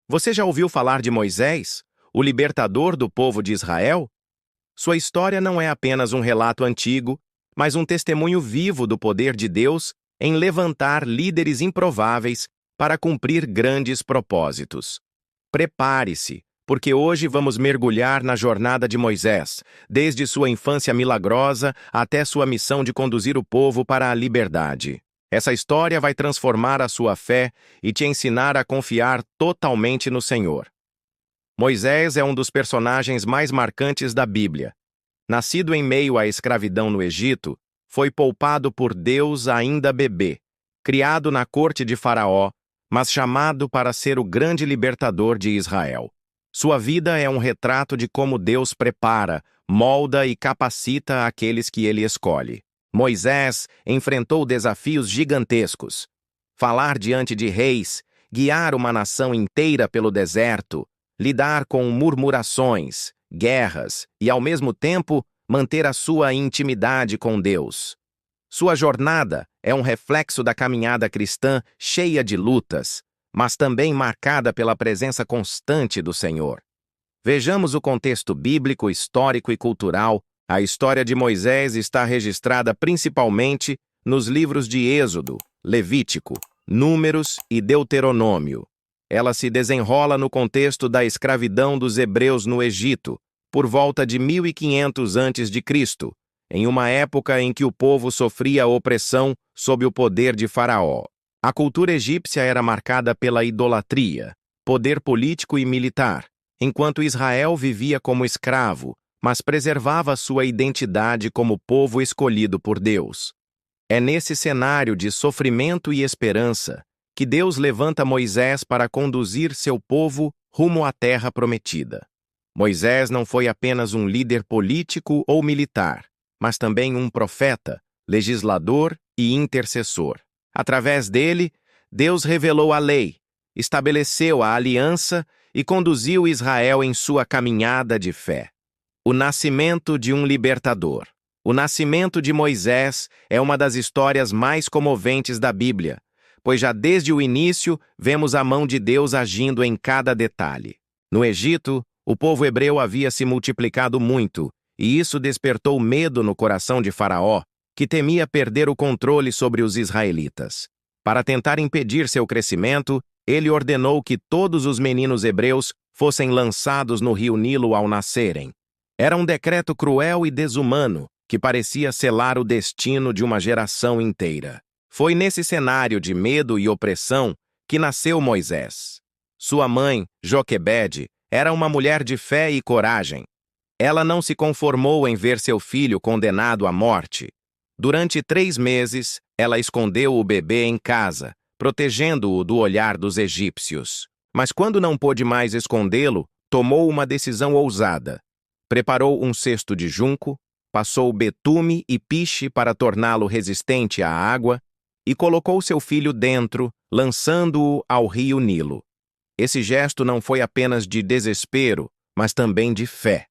Você já ouviu falar de Moisés, o libertador do povo de Israel? Sua história não é apenas um relato antigo, mas um testemunho vivo do poder de Deus em levantar líderes improváveis para cumprir grandes propósitos. Prepare-se, porque hoje vamos mergulhar na jornada de Moisés, desde sua infância milagrosa até sua missão de conduzir o povo para a liberdade. Essa história vai transformar a sua fé e te ensinar a confiar totalmente no Senhor. Moisés é um dos personagens mais marcantes da Bíblia. Nascido em meio à escravidão no Egito, foi poupado por Deus ainda bebê, criado na corte de Faraó, mas chamado para ser o grande libertador de Israel. Sua vida é um retrato de como Deus prepara, molda e capacita aqueles que ele escolhe. Moisés enfrentou desafios gigantescos. Falar diante de reis, guiar uma nação inteira pelo deserto, lidar com murmurações, guerras e, ao mesmo tempo, manter a sua intimidade com Deus. Sua jornada é um reflexo da caminhada cristã cheia de lutas, mas também marcada pela presença constante do Senhor. Vejamos o contexto bíblico, histórico e cultural. A história de Moisés está registrada principalmente nos livros de Êxodo, Levítico, Números e Deuteronômio. Ela se desenrola no contexto da escravidão dos hebreus no Egito, por volta de 1500 a.C., em uma época em que o povo sofria opressão sob o poder de Faraó. A cultura egípcia era marcada pela idolatria, poder político e militar, enquanto Israel vivia como escravo, mas preservava sua identidade como povo escolhido por Deus. É nesse cenário de sofrimento e esperança que Deus levanta Moisés para conduzir seu povo rumo à terra prometida. Moisés não foi apenas um líder político ou militar, mas também um profeta, legislador e intercessor. Através dele, Deus revelou a lei, estabeleceu a aliança e conduziu Israel em sua caminhada de fé. O nascimento de um libertador. O nascimento de Moisés é uma das histórias mais comoventes da Bíblia, pois já desde o início vemos a mão de Deus agindo em cada detalhe. No Egito, o povo hebreu havia se multiplicado muito, e isso despertou medo no coração de Faraó, que temia perder o controle sobre os israelitas. Para tentar impedir seu crescimento, ele ordenou que todos os meninos hebreus fossem lançados no rio Nilo ao nascerem. Era um decreto cruel e desumano, que parecia selar o destino de uma geração inteira. Foi nesse cenário de medo e opressão que nasceu Moisés. Sua mãe, Joquebede, era uma mulher de fé e coragem. Ela não se conformou em ver seu filho condenado à morte. Durante 3 meses, ela escondeu o bebê em casa, protegendo-o do olhar dos egípcios. Mas quando não pôde mais escondê-lo, tomou uma decisão ousada. Preparou um cesto de junco, passou betume e piche para torná-lo resistente à água e colocou seu filho dentro, lançando-o ao rio Nilo. Esse gesto não foi apenas de desespero, mas também de fé.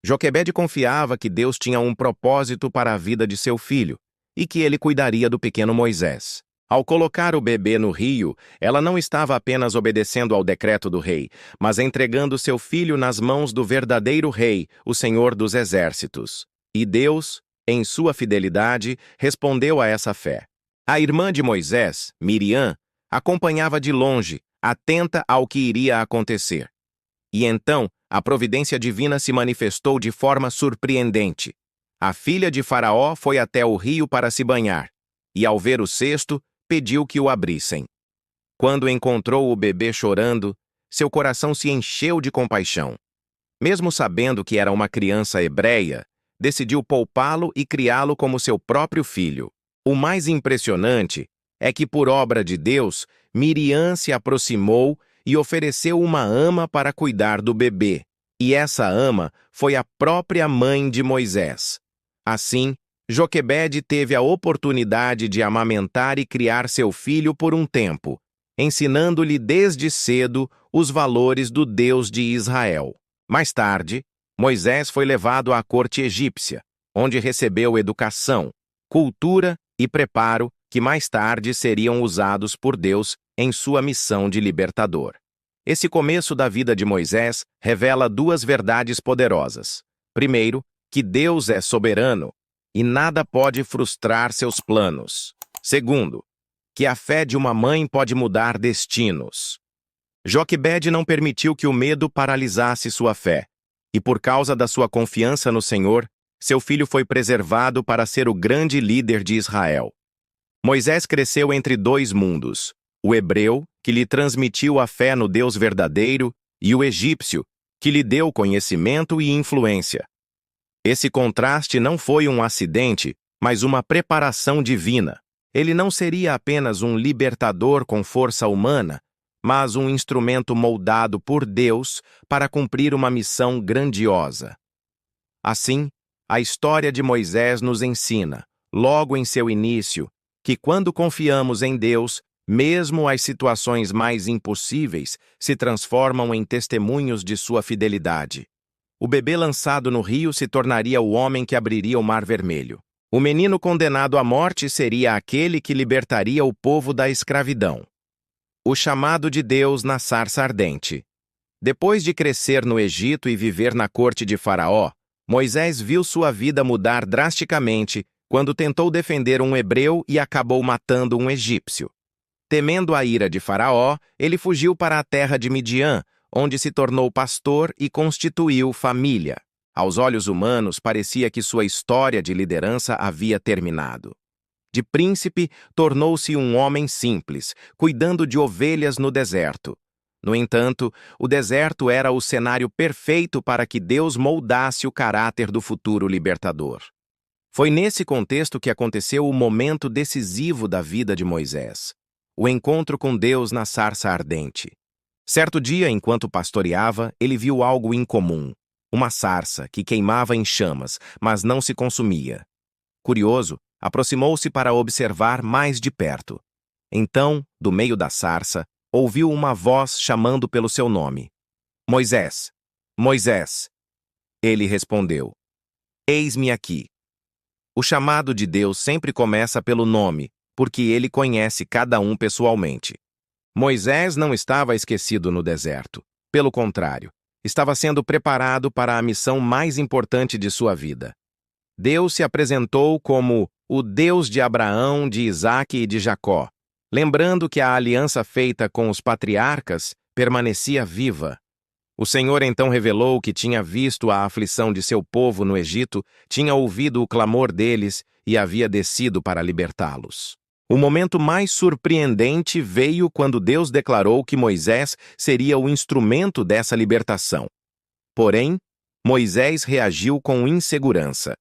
Joquebede confiava que Deus tinha um propósito para a vida de seu filho e que ele cuidaria do pequeno Moisés. Ao colocar o bebê no rio, ela não estava apenas obedecendo ao decreto do rei, mas entregando seu filho nas mãos do verdadeiro rei, o Senhor dos Exércitos. E Deus, em sua fidelidade, respondeu a essa fé. A irmã de Moisés, Miriam, acompanhava de longe, atenta ao que iria acontecer. E então, a providência divina se manifestou de forma surpreendente. A filha de Faraó foi até o rio para se banhar, e ao ver o cesto, pediu que o abrissem. Quando encontrou o bebê chorando, seu coração se encheu de compaixão. Mesmo sabendo que era uma criança hebreia, decidiu poupá-lo e criá-lo como seu próprio filho. O mais impressionante é que, por obra de Deus, Miriam se aproximou e ofereceu uma ama para cuidar do bebê. E essa ama foi a própria mãe de Moisés. Assim, Joquebede teve a oportunidade de amamentar e criar seu filho por um tempo, ensinando-lhe desde cedo os valores do Deus de Israel. Mais tarde, Moisés foi levado à corte egípcia, onde recebeu educação, cultura e preparo que mais tarde seriam usados por Deus em sua missão de libertador. Esse começo da vida de Moisés revela duas verdades poderosas. Primeiro, que Deus é soberano e nada pode frustrar seus planos. Segundo, que a fé de uma mãe pode mudar destinos. Joquebede não permitiu que o medo paralisasse sua fé, e por causa da sua confiança no Senhor, seu filho foi preservado para ser o grande líder de Israel. Moisés cresceu entre dois mundos, o hebreu, que lhe transmitiu a fé no Deus verdadeiro, e o egípcio, que lhe deu conhecimento e influência. Esse contraste não foi um acidente, mas uma preparação divina. Ele não seria apenas um libertador com força humana, mas um instrumento moldado por Deus para cumprir uma missão grandiosa. Assim, a história de Moisés nos ensina, logo em seu início, que quando confiamos em Deus, mesmo as situações mais impossíveis se transformam em testemunhos de sua fidelidade. O bebê lançado no rio se tornaria o homem que abriria o Mar Vermelho. O menino condenado à morte seria aquele que libertaria o povo da escravidão. O chamado de Deus na sarça ardente. Depois de crescer no Egito e viver na corte de Faraó, Moisés viu sua vida mudar drasticamente quando tentou defender um hebreu e acabou matando um egípcio. Temendo a ira de Faraó, ele fugiu para a terra de Midian, onde se tornou pastor e constituiu família. Aos olhos humanos, parecia que sua história de liderança havia terminado. De príncipe, tornou-se um homem simples, cuidando de ovelhas no deserto. No entanto, o deserto era o cenário perfeito para que Deus moldasse o caráter do futuro libertador. Foi nesse contexto que aconteceu o momento decisivo da vida de Moisés. O encontro com Deus na sarça ardente. Certo dia, enquanto pastoreava, ele viu algo incomum. Uma sarça que queimava em chamas, mas não se consumia. Curioso, aproximou-se para observar mais de perto. Então, do meio da sarça, ouviu uma voz chamando pelo seu nome. Moisés! Moisés! Ele respondeu: Eis-me aqui. O chamado de Deus sempre começa pelo nome, porque ele conhece cada um pessoalmente. Moisés não estava esquecido no deserto. Pelo contrário, estava sendo preparado para a missão mais importante de sua vida. Deus se apresentou como o Deus de Abraão, de Isaque e de Jacó, lembrando que a aliança feita com os patriarcas permanecia viva. O Senhor então revelou que tinha visto a aflição de seu povo no Egito, tinha ouvido o clamor deles e havia descido para libertá-los. O momento mais surpreendente veio quando Deus declarou que Moisés seria o instrumento dessa libertação. Porém, Moisés reagiu com insegurança.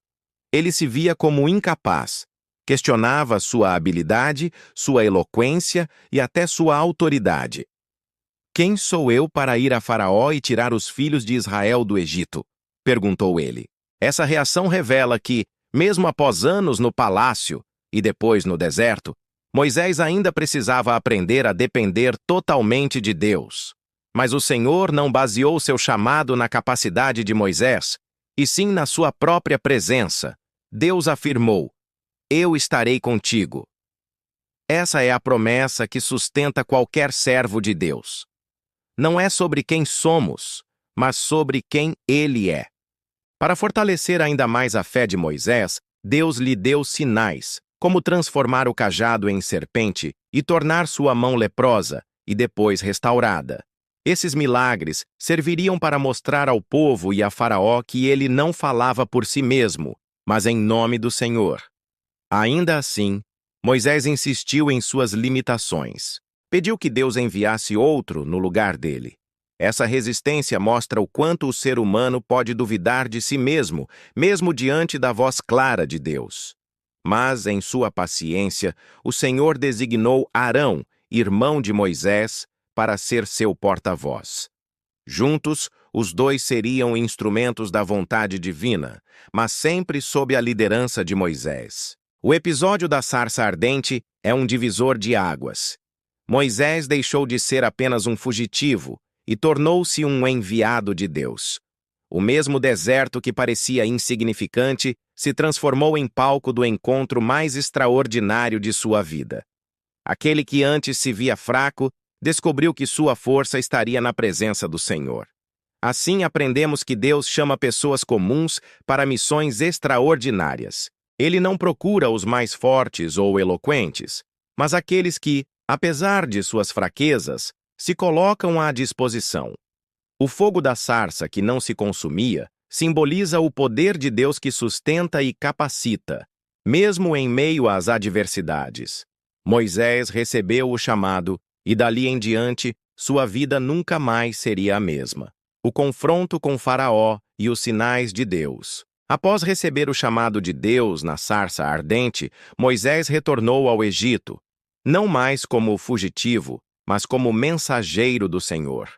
Ele se via como incapaz, questionava sua habilidade, sua eloquência e até sua autoridade. Quem sou eu para ir a Faraó e tirar os filhos de Israel do Egito? Perguntou ele. Essa reação revela que, mesmo após anos no palácio e depois no deserto, Moisés ainda precisava aprender a depender totalmente de Deus. Mas o Senhor não baseou seu chamado na capacidade de Moisés, e sim na sua própria presença. Deus afirmou: Eu estarei contigo. Essa é a promessa que sustenta qualquer servo de Deus. Não é sobre quem somos, mas sobre quem Ele é. Para fortalecer ainda mais a fé de Moisés, Deus lhe deu sinais, como transformar o cajado em serpente e tornar sua mão leprosa e depois restaurada. Esses milagres serviriam para mostrar ao povo e a Faraó que ele não falava por si mesmo, mas em nome do Senhor. Ainda assim, Moisés insistiu em suas limitações. Pediu que Deus enviasse outro no lugar dele. Essa resistência mostra o quanto o ser humano pode duvidar de si mesmo, mesmo diante da voz clara de Deus. Mas, em sua paciência, o Senhor designou Arão, irmão de Moisés, para ser seu porta-voz. Juntos, os dois seriam instrumentos da vontade divina, mas sempre sob a liderança de Moisés. O episódio da sarça ardente é um divisor de águas. Moisés deixou de ser apenas um fugitivo e tornou-se um enviado de Deus. O mesmo deserto que parecia insignificante se transformou em palco do encontro mais extraordinário de sua vida. Aquele que antes se via fraco, descobriu que sua força estaria na presença do Senhor. Assim aprendemos que Deus chama pessoas comuns para missões extraordinárias. Ele não procura os mais fortes ou eloquentes, mas aqueles que, apesar de suas fraquezas, se colocam à disposição. O fogo da sarça que não se consumia simboliza o poder de Deus que sustenta e capacita, mesmo em meio às adversidades. Moisés recebeu o chamado e dali em diante sua vida nunca mais seria a mesma. O confronto com Faraó e os sinais de Deus. Após receber o chamado de Deus na sarça ardente, Moisés retornou ao Egito, não mais como fugitivo, mas como mensageiro do Senhor.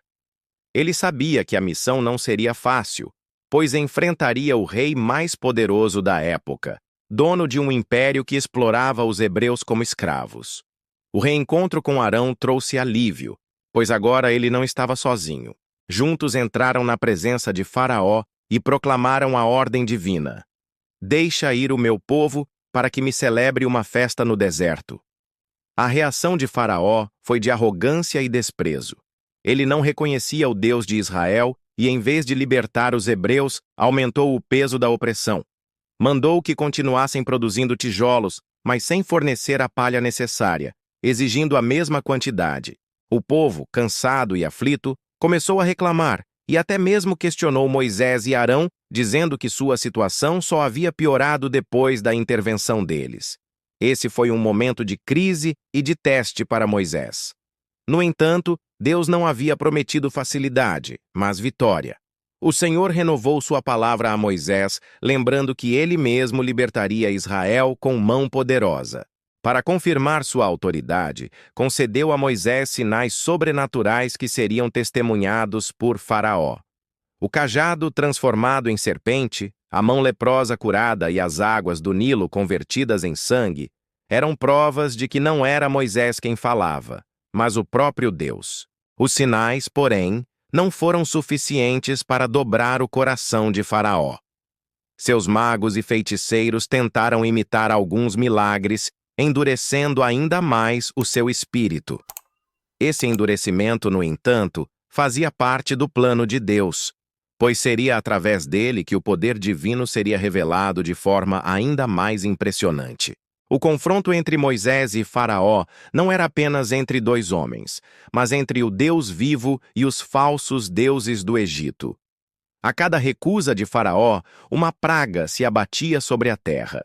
Ele sabia que a missão não seria fácil, pois enfrentaria o rei mais poderoso da época, dono de um império que explorava os hebreus como escravos. O reencontro com Arão trouxe alívio, pois agora ele não estava sozinho. Juntos entraram na presença de Faraó e proclamaram a ordem divina: "Deixa ir o meu povo para que me celebre uma festa no deserto." A reação de Faraó foi de arrogância e desprezo. Ele não reconhecia o Deus de Israel e, em vez de libertar os hebreus, aumentou o peso da opressão. Mandou que continuassem produzindo tijolos, mas sem fornecer a palha necessária, exigindo a mesma quantidade. O povo, cansado e aflito, começou a reclamar e até mesmo questionou Moisés e Arão, dizendo que sua situação só havia piorado depois da intervenção deles. Esse foi um momento de crise e de teste para Moisés. No entanto, Deus não havia prometido facilidade, mas vitória. O Senhor renovou sua palavra a Moisés, lembrando que ele mesmo libertaria Israel com mão poderosa. Para confirmar sua autoridade, concedeu a Moisés sinais sobrenaturais que seriam testemunhados por Faraó. O cajado transformado em serpente, a mão leprosa curada e as águas do Nilo convertidas em sangue eram provas de que não era Moisés quem falava, mas o próprio Deus. Os sinais, porém, não foram suficientes para dobrar o coração de Faraó. Seus magos e feiticeiros tentaram imitar alguns milagres, endurecendo ainda mais o seu espírito. Esse endurecimento, no entanto, fazia parte do plano de Deus, pois seria através dele que o poder divino seria revelado de forma ainda mais impressionante. O confronto entre Moisés e Faraó não era apenas entre dois homens, mas entre o Deus vivo e os falsos deuses do Egito. A cada recusa de Faraó, uma praga se abatia sobre a terra.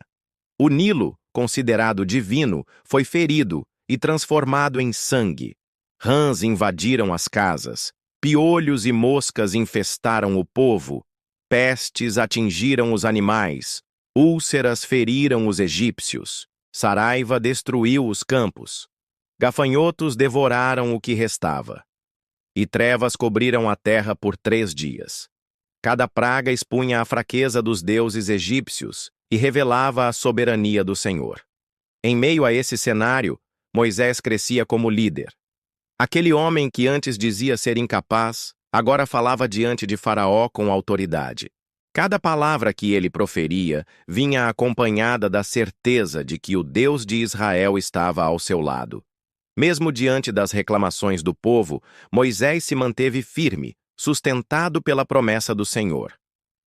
O Nilo, considerado divino, foi ferido e transformado em sangue. Rãs invadiram as casas, piolhos e moscas infestaram o povo, pestes atingiram os animais, úlceras feriram os egípcios, saraiva destruiu os campos, gafanhotos devoraram o que restava, e trevas cobriram a terra por 3 dias. Cada praga expunha a fraqueza dos deuses egípcios e revelava a soberania do Senhor. Em meio a esse cenário, Moisés crescia como líder. Aquele homem que antes dizia ser incapaz, agora falava diante de Faraó com autoridade. Cada palavra que ele proferia vinha acompanhada da certeza de que o Deus de Israel estava ao seu lado. Mesmo diante das reclamações do povo, Moisés se manteve firme, sustentado pela promessa do Senhor.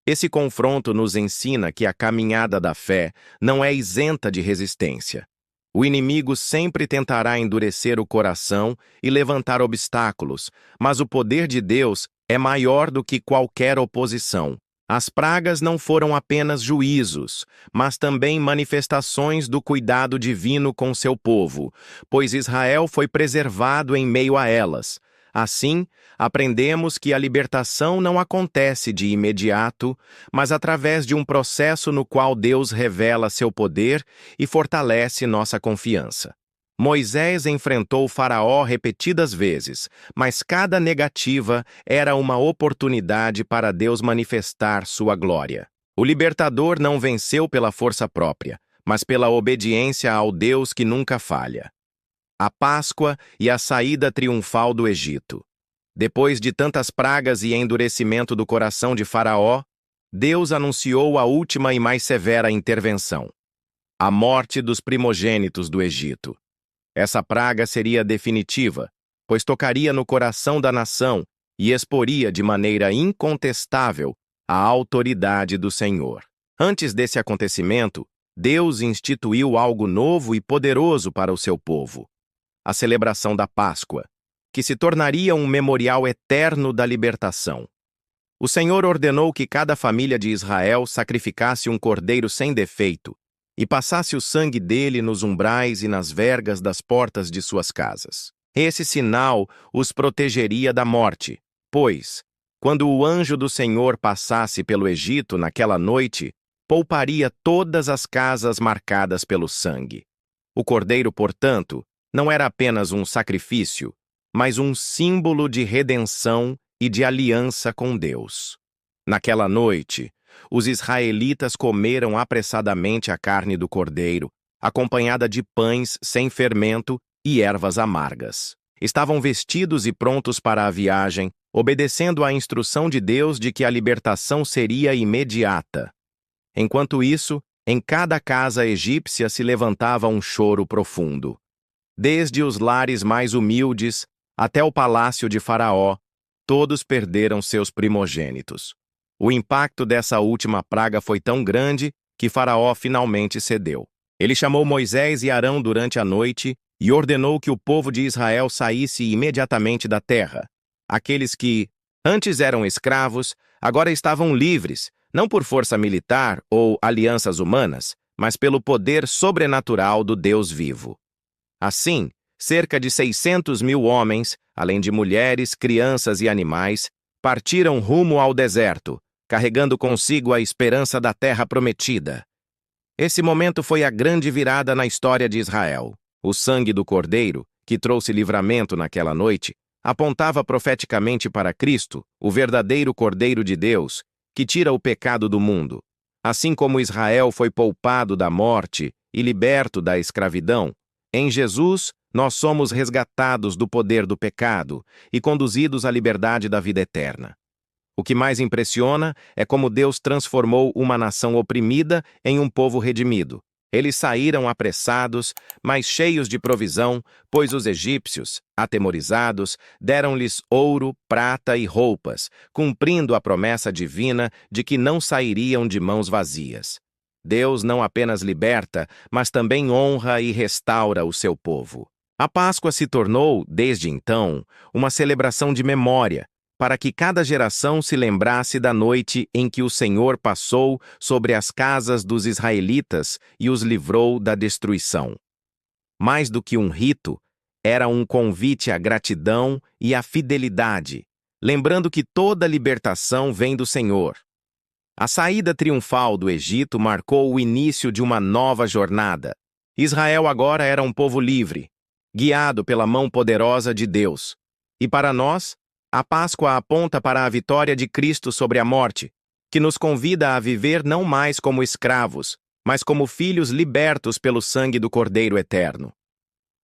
Esse confronto nos ensina que a caminhada da fé não é isenta de resistência. O inimigo sempre tentará endurecer o coração e levantar obstáculos, mas o poder de Deus é maior do que qualquer oposição. As pragas não foram apenas juízos, mas também manifestações do cuidado divino com seu povo, pois Israel foi preservado em meio a elas. Assim, aprendemos que a libertação não acontece de imediato, mas através de um processo no qual Deus revela seu poder e fortalece nossa confiança. Moisés enfrentou Faraó repetidas vezes, mas cada negativa era uma oportunidade para Deus manifestar sua glória. O libertador não venceu pela força própria, mas pela obediência ao Deus que nunca falha. A Páscoa e a saída triunfal do Egito. Depois de tantas pragas e endurecimento do coração de Faraó, Deus anunciou a última e mais severa intervenção: a morte dos primogênitos do Egito. Essa praga seria definitiva, pois tocaria no coração da nação e exporia de maneira incontestável a autoridade do Senhor. Antes desse acontecimento, Deus instituiu algo novo e poderoso para o seu povo: a celebração da Páscoa, que se tornaria um memorial eterno da libertação. O Senhor ordenou que cada família de Israel sacrificasse um cordeiro sem defeito e passasse o sangue dele nos umbrais e nas vergas das portas de suas casas. Esse sinal os protegeria da morte, pois, quando o anjo do Senhor passasse pelo Egito naquela noite, pouparia todas as casas marcadas pelo sangue. O cordeiro, portanto, não era apenas um sacrifício, mas um símbolo de redenção e de aliança com Deus. Naquela noite, os israelitas comeram apressadamente a carne do cordeiro, acompanhada de pães sem fermento e ervas amargas. Estavam vestidos e prontos para a viagem, obedecendo à instrução de Deus de que a libertação seria imediata. Enquanto isso, em cada casa egípcia se levantava um choro profundo. Desde os lares mais humildes até o palácio de Faraó, todos perderam seus primogênitos. O impacto dessa última praga foi tão grande que Faraó finalmente cedeu. Ele chamou Moisés e Arão durante a noite e ordenou que o povo de Israel saísse imediatamente da terra. Aqueles que antes eram escravos, agora estavam livres, não por força militar ou alianças humanas, mas pelo poder sobrenatural do Deus vivo. Assim, cerca de 600.000 homens, além de mulheres, crianças e animais, partiram rumo ao deserto, carregando consigo a esperança da terra prometida. Esse momento foi a grande virada na história de Israel. O sangue do Cordeiro, que trouxe livramento naquela noite, apontava profeticamente para Cristo, o verdadeiro Cordeiro de Deus, que tira o pecado do mundo. Assim como Israel foi poupado da morte e liberto da escravidão, em Jesus nós somos resgatados do poder do pecado e conduzidos à liberdade da vida eterna. O que mais impressiona é como Deus transformou uma nação oprimida em um povo redimido. Eles saíram apressados, mas cheios de provisão, pois os egípcios, atemorizados, deram-lhes ouro, prata e roupas, cumprindo a promessa divina de que não sairiam de mãos vazias. Deus não apenas liberta, mas também honra e restaura o seu povo. A Páscoa se tornou, desde então, uma celebração de memória, para que cada geração se lembrasse da noite em que o Senhor passou sobre as casas dos israelitas e os livrou da destruição. Mais do que um rito, era um convite à gratidão e à fidelidade, lembrando que toda libertação vem do Senhor. A saída triunfal do Egito marcou o início de uma nova jornada. Israel agora era um povo livre, guiado pela mão poderosa de Deus. E para nós, a Páscoa aponta para a vitória de Cristo sobre a morte, que nos convida a viver não mais como escravos, mas como filhos libertos pelo sangue do Cordeiro Eterno.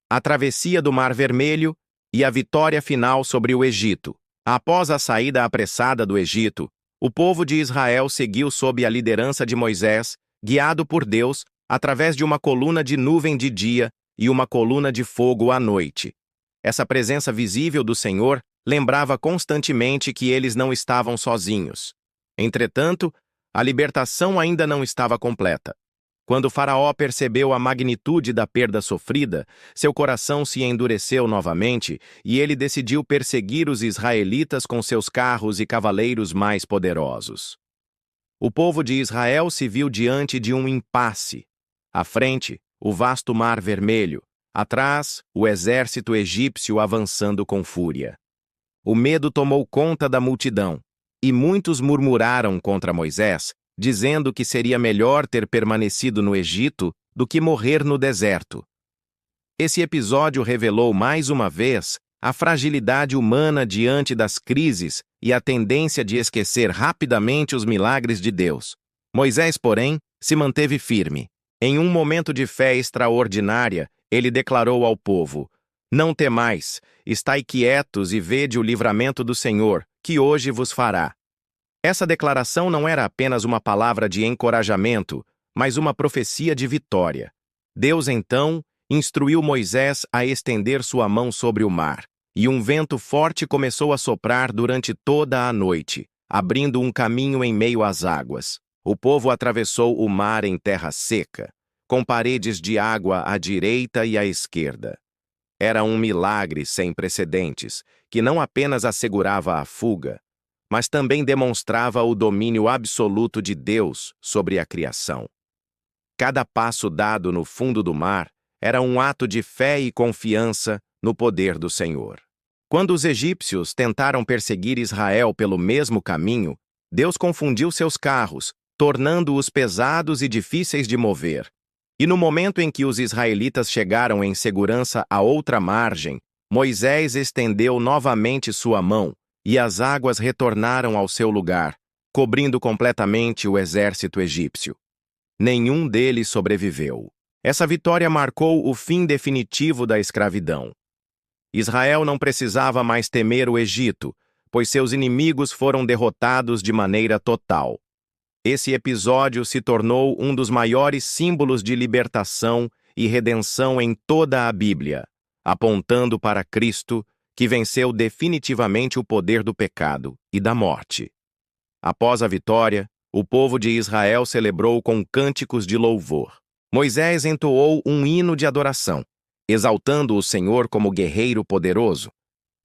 A travessia do Mar Vermelho e a vitória final sobre o Egito. Após a saída apressada do Egito, o povo de Israel seguiu sob a liderança de Moisés, guiado por Deus, através de uma coluna de nuvem de dia e uma coluna de fogo à noite. Essa presença visível do Senhor lembrava constantemente que eles não estavam sozinhos. Entretanto, a libertação ainda não estava completa. Quando Faraó percebeu a magnitude da perda sofrida, seu coração se endureceu novamente e ele decidiu perseguir os israelitas com seus carros e cavaleiros mais poderosos. O povo de Israel se viu diante de um impasse. À frente, o vasto Mar Vermelho. Atrás, o exército egípcio avançando com fúria. O medo tomou conta da multidão, e muitos murmuraram contra Moisés, dizendo que seria melhor ter permanecido no Egito do que morrer no deserto. Esse episódio revelou mais uma vez a fragilidade humana diante das crises e a tendência de esquecer rapidamente os milagres de Deus. Moisés, porém, se manteve firme. Em um momento de fé extraordinária, ele declarou ao povo: "Não temais, estai quietos e vede o livramento do Senhor, que hoje vos fará." Essa declaração não era apenas uma palavra de encorajamento, mas uma profecia de vitória. Deus, então, instruiu Moisés a estender sua mão sobre o mar. e um vento forte começou a soprar durante toda a noite, abrindo um caminho em meio às águas. O povo atravessou o mar em terra seca, com paredes de água à direita e à esquerda. Era um milagre sem precedentes, que não apenas assegurava a fuga, mas também demonstrava o domínio absoluto de Deus sobre a criação. Cada passo dado no fundo do mar era um ato de fé e confiança no poder do Senhor. Quando os egípcios tentaram perseguir Israel pelo mesmo caminho, Deus confundiu seus carros, tornando-os pesados e difíceis de mover. E no momento em que os israelitas chegaram em segurança à outra margem, Moisés estendeu novamente sua mão, e as águas retornaram ao seu lugar, cobrindo completamente o exército egípcio. Nenhum deles sobreviveu. Essa vitória marcou o fim definitivo da escravidão. Israel não precisava mais temer o Egito, pois seus inimigos foram derrotados de maneira total. Esse episódio se tornou um dos maiores símbolos de libertação e redenção em toda a Bíblia, apontando para Cristo, que venceu definitivamente o poder do pecado e da morte. Após a vitória, o povo de Israel celebrou com cânticos de louvor. Moisés entoou um hino de adoração, exaltando o Senhor como guerreiro poderoso.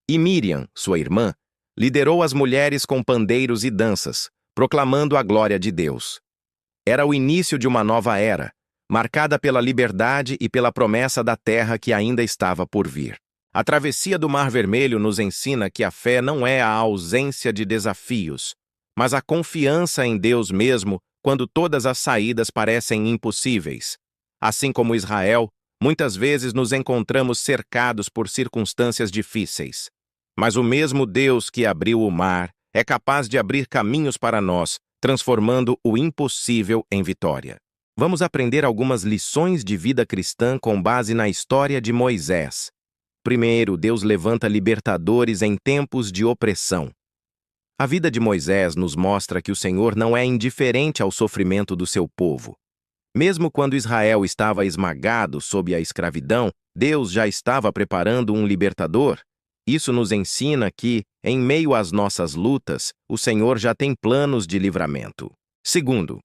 E Miriam, sua irmã, liderou as mulheres com pandeiros e danças, proclamando a glória de Deus. Era o início de uma nova era, marcada pela liberdade e pela promessa da terra que ainda estava por vir. A travessia do Mar Vermelho nos ensina que a fé não é a ausência de desafios, mas a confiança em Deus mesmo quando todas as saídas parecem impossíveis. Assim como Israel, muitas vezes nos encontramos cercados por circunstâncias difíceis. Mas o mesmo Deus que abriu o mar é capaz de abrir caminhos para nós, transformando o impossível em vitória. Vamos aprender algumas lições de vida cristã com base na história de Moisés. Primeiro, Deus levanta libertadores em tempos de opressão. A vida de Moisés nos mostra que o Senhor não é indiferente ao sofrimento do seu povo. Mesmo quando Israel estava esmagado sob a escravidão, Deus já estava preparando um libertador. Isso nos ensina que, em meio às nossas lutas, o Senhor já tem planos de livramento. Segundo,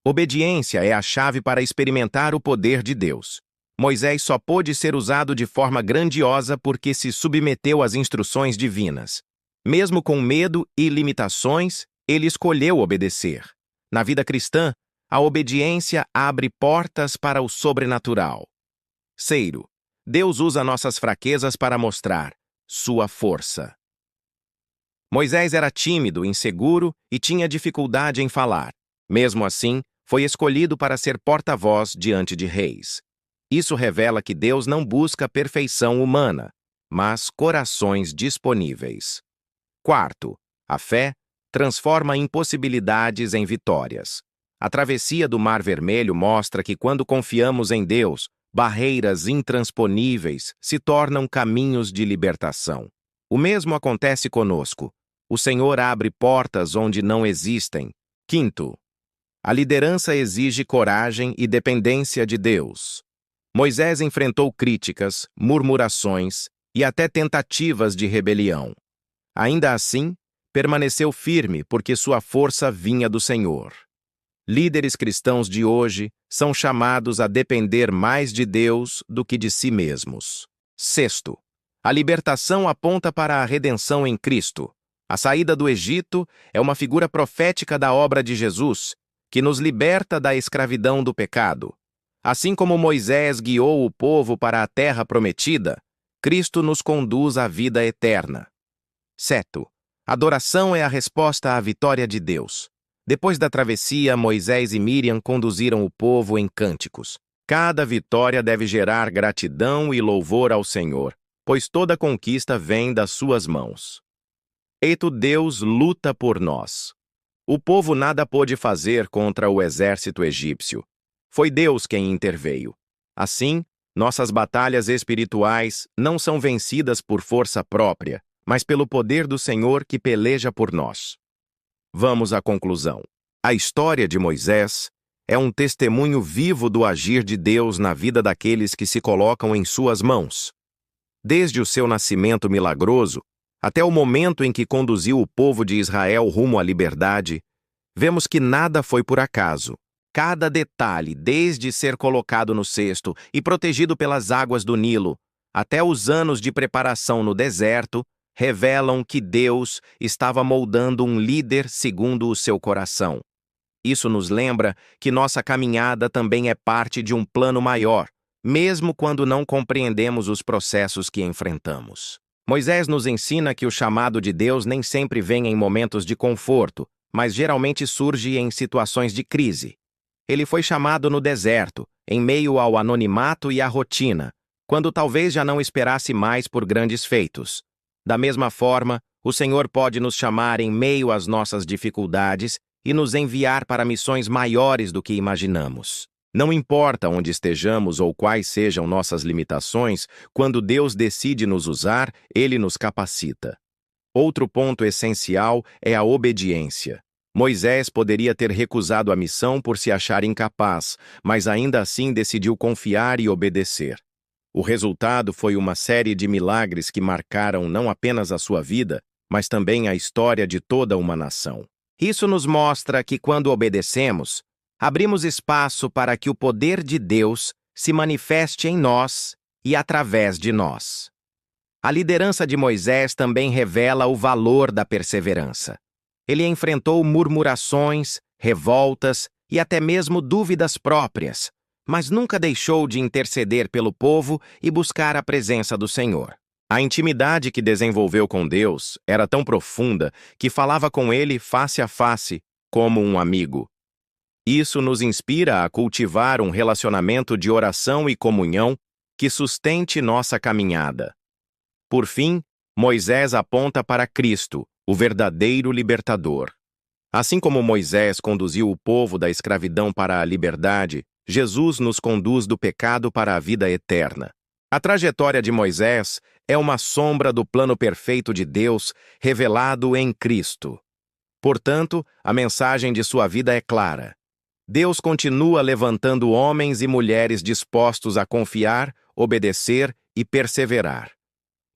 obediência é a chave para experimentar o poder de Deus. Moisés só pôde ser usado de forma grandiosa porque se submeteu às instruções divinas. Mesmo com medo e limitações, ele escolheu obedecer. Na vida cristã, a obediência abre portas para o sobrenatural. Terceiro, Deus usa nossas fraquezas para mostrar sua força. Moisés era tímido, inseguro e tinha dificuldade em falar. Mesmo assim, foi escolhido para ser porta-voz diante de reis. Isso revela que Deus não busca perfeição humana, mas corações disponíveis. Quarto, a fé transforma impossibilidades em vitórias. A travessia do Mar Vermelho mostra que quando confiamos em Deus, barreiras intransponíveis se tornam caminhos de libertação. O mesmo acontece conosco. O Senhor abre portas onde não existem. Quinto, a liderança exige coragem e dependência de Deus. Moisés enfrentou críticas, murmurações e até tentativas de rebelião. Ainda assim, permaneceu firme porque sua força vinha do Senhor. Líderes cristãos de hoje são chamados a depender mais de Deus do que de si mesmos. Sexto, a libertação aponta para a redenção em Cristo. A saída do Egito é uma figura profética da obra de Jesus, que nos liberta da escravidão do pecado. Assim como Moisés guiou o povo para a terra prometida, Cristo nos conduz à vida eterna. Sétimo, adoração é a resposta à vitória de Deus. Depois da travessia, Moisés e Miriam conduziram o povo em cânticos. Cada vitória deve gerar gratidão e louvor ao Senhor, pois toda conquista vem das suas mãos. Eito, Deus luta por nós. O povo nada pôde fazer contra o exército egípcio. Foi Deus quem interveio. Assim, nossas batalhas espirituais não são vencidas por força própria, mas pelo poder do Senhor que peleja por nós. Vamos à conclusão. A história de Moisés é um testemunho vivo do agir de Deus na vida daqueles que se colocam em suas mãos. Desde o seu nascimento milagroso até o momento em que conduziu o povo de Israel rumo à liberdade, vemos que nada foi por acaso. Cada detalhe, desde ser colocado no cesto e protegido pelas águas do Nilo, até os anos de preparação no deserto, revelam que Deus estava moldando um líder segundo o seu coração. Isso nos lembra que nossa caminhada também é parte de um plano maior, mesmo quando não compreendemos os processos que enfrentamos. Moisés nos ensina que o chamado de Deus nem sempre vem em momentos de conforto, mas geralmente surge em situações de crise. Ele foi chamado no deserto, em meio ao anonimato e à rotina, quando talvez já não esperasse mais por grandes feitos. Da mesma forma, o Senhor pode nos chamar em meio às nossas dificuldades e nos enviar para missões maiores do que imaginamos. Não importa onde estejamos ou quais sejam nossas limitações, quando Deus decide nos usar, Ele nos capacita. Outro ponto essencial é a obediência. Moisés poderia ter recusado a missão por se achar incapaz, mas ainda assim decidiu confiar e obedecer. O resultado foi uma série de milagres que marcaram não apenas a sua vida, mas também a história de toda uma nação. Isso nos mostra que quando obedecemos, abrimos espaço para que o poder de Deus se manifeste em nós e através de nós. A liderança de Moisés também revela o valor da perseverança. Ele enfrentou murmurações, revoltas e até mesmo dúvidas próprias, mas nunca deixou de interceder pelo povo e buscar a presença do Senhor. A intimidade que desenvolveu com Deus era tão profunda que falava com Ele face a face, como um amigo. Isso nos inspira a cultivar um relacionamento de oração e comunhão que sustente nossa caminhada. Por fim, Moisés aponta para Cristo, o verdadeiro libertador. Assim como Moisés conduziu o povo da escravidão para a liberdade, Jesus nos conduz do pecado para a vida eterna. A trajetória de Moisés é uma sombra do plano perfeito de Deus revelado em Cristo. Portanto, a mensagem de sua vida é clara. Deus continua levantando homens e mulheres dispostos a confiar, obedecer e perseverar.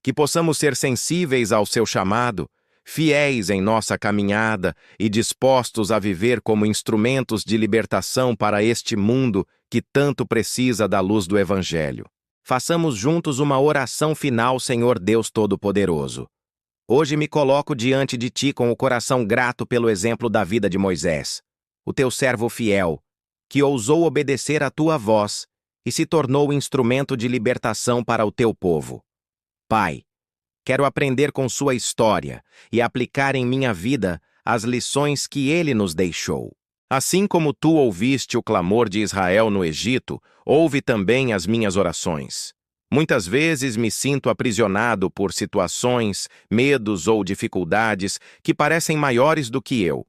Que possamos ser sensíveis ao seu chamado, fiéis em nossa caminhada e dispostos a viver como instrumentos de libertação para este mundo que tanto precisa da luz do Evangelho. Façamos juntos uma oração final, Senhor Deus Todo-Poderoso. Hoje me coloco diante de Ti com o coração grato pelo exemplo da vida de Moisés, o Teu servo fiel, que ousou obedecer à Tua voz e se tornou instrumento de libertação para o Teu povo. Pai, quero aprender com sua história e aplicar em minha vida as lições que Ele nos deixou. Assim como Tu ouviste o clamor de Israel no Egito, ouve também as minhas orações. Muitas vezes me sinto aprisionado por situações, medos ou dificuldades que parecem maiores do que eu.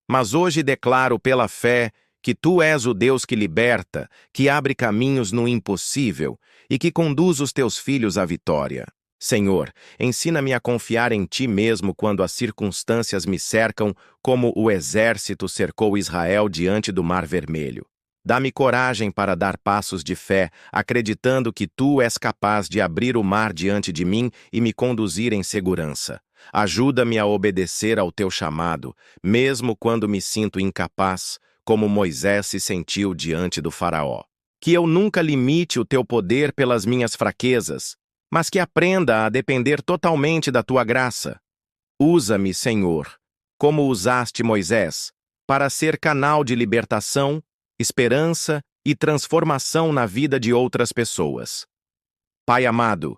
Mas hoje declaro pela fé que Tu és o Deus que liberta, que abre caminhos no impossível e que conduz os Teus filhos à vitória. Senhor, ensina-me a confiar em Ti mesmo quando as circunstâncias me cercam, como o exército cercou Israel diante do Mar Vermelho. Dá-me coragem para dar passos de fé, acreditando que Tu és capaz de abrir o mar diante de mim e me conduzir em segurança. Ajuda-me a obedecer ao Teu chamado, mesmo quando me sinto incapaz, como Moisés se sentiu diante do Faraó. Que eu nunca limite o Teu poder pelas minhas fraquezas, mas que aprenda a depender totalmente da Tua graça. Usa-me, Senhor, como usaste Moisés, para ser canal de libertação, esperança e transformação na vida de outras pessoas. Pai amado,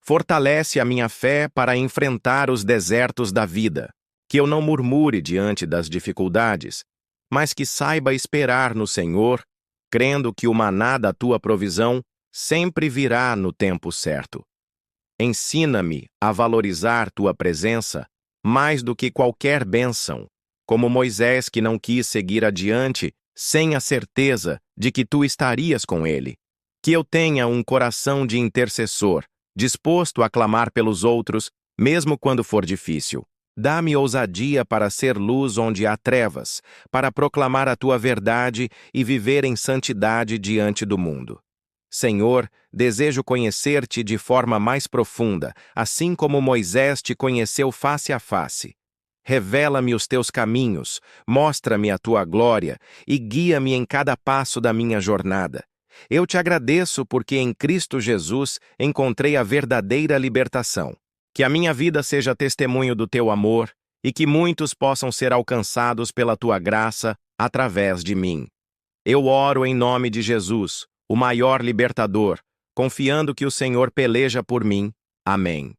fortalece a minha fé para enfrentar os desertos da vida, que eu não murmure diante das dificuldades, mas que saiba esperar no Senhor, crendo que o maná da Tua provisão sempre virá no tempo certo. Ensina-me a valorizar Tua presença mais do que qualquer bênção, como Moisés que não quis seguir adiante sem a certeza de que Tu estarias com ele. Que eu tenha um coração de intercessor, disposto a clamar pelos outros, mesmo quando for difícil. Dá-me ousadia para ser luz onde há trevas, para proclamar a Tua verdade e viver em santidade diante do mundo. Senhor, desejo conhecer-te de forma mais profunda, assim como Moisés te conheceu face a face. Revela-me os teus caminhos, mostra-me a tua glória e guia-me em cada passo da minha jornada. Eu te agradeço porque em Cristo Jesus encontrei a verdadeira libertação. Que a minha vida seja testemunho do teu amor e que muitos possam ser alcançados pela tua graça através de mim. Eu oro em nome de Jesus, o maior libertador, confiando que o Senhor peleja por mim. Amém.